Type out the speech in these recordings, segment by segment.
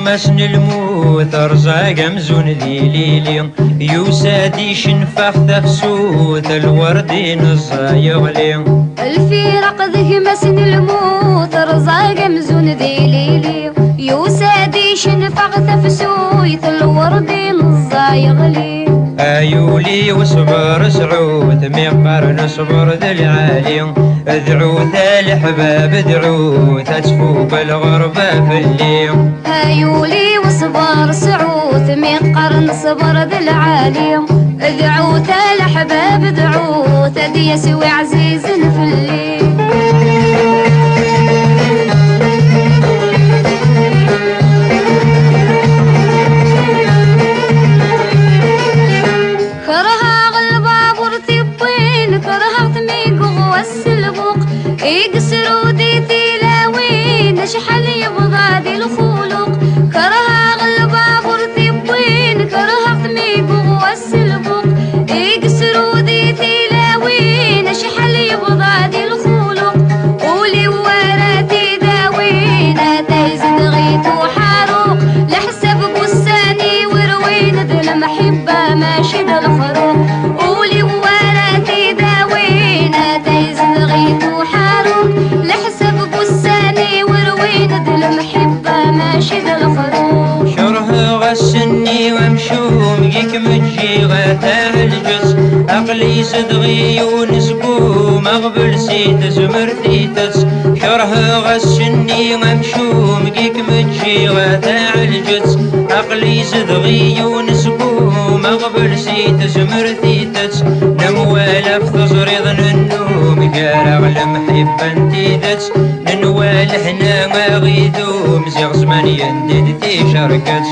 مسن الموت رزاق مزون ذي ليلي يوسادي شنفخ تفسوت الوردين الزايغلي الفرق ذي مسن الموت رزاق مزون ذي ليلي يوسادي شنفخ تفسوت الوردين الزايغلي ايولي وصبر سعود مقرن صبر ذا العالي ادعو ذا الحباب ادعو تسفو بالغربة في الليل ايولي وصبر سعود مقرن صبر ذا العالي ادعو ذا الحباب ادعو تدي يسوي عزيز في الليل يقصروا دي تلاوين شحال يبغى دي الخلق كرها غلبابور تبوين كرها ثميق والسلبق يقصروا دي تلاوين شحال يبغى دي الخلق قولي وراتي داوين تيزد غيت وحاروق لحسب بستاني وروين ذي المحبة ماشي ذا الخروق قولي وراتي داوين تيزد غيت لحسب بستاني وروين ذي المحبة ماشي ذا الخروج شره غسني ومشوم جيك مجي غاتا الجس عقلي صدغي ونسبو مغبل سيتس مرثيتس شره غسني ومشوم جيك مجي غاتا الجس عقلي صدغي ونسبو مغبل سيتس مرثيتس نموالف تصريض النوم قارغ المحبة انتيدت ننوال حنا ما غيدو مزيغ زمان يندد تيشاركت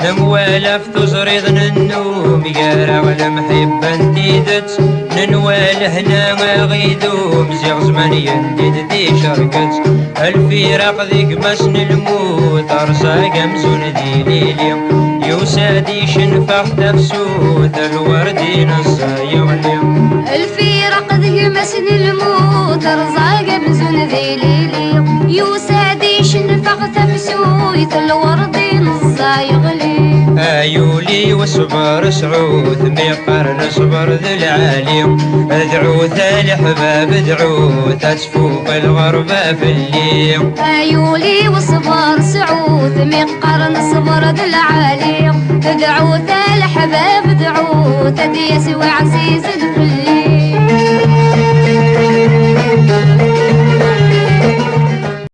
نموالف تصريض النوم قارغ المحبة انتيدت ننوال حنا ما غيدو مزيغ زمان يندد تيشاركت الفراق ذيك مسن الموت رزاق مزون ذي ليلي يوسادي شنفخ تفسوت الوردين الزايغلي الفراق ذي مسن الموت رزاق مزون ذي ليلي يوسادي شنفخ تفسوت الوردين الزايغلي ايولي وصبر سعود مقرن صبر ذي العالي ادعو ذا الحباب ادعو تسفو بالغربة في الليل ايولي وصبر سعود مقرن صبر ذي العالي ادعو ذا الحباب ادعو تدي يسوي عزيز في الليل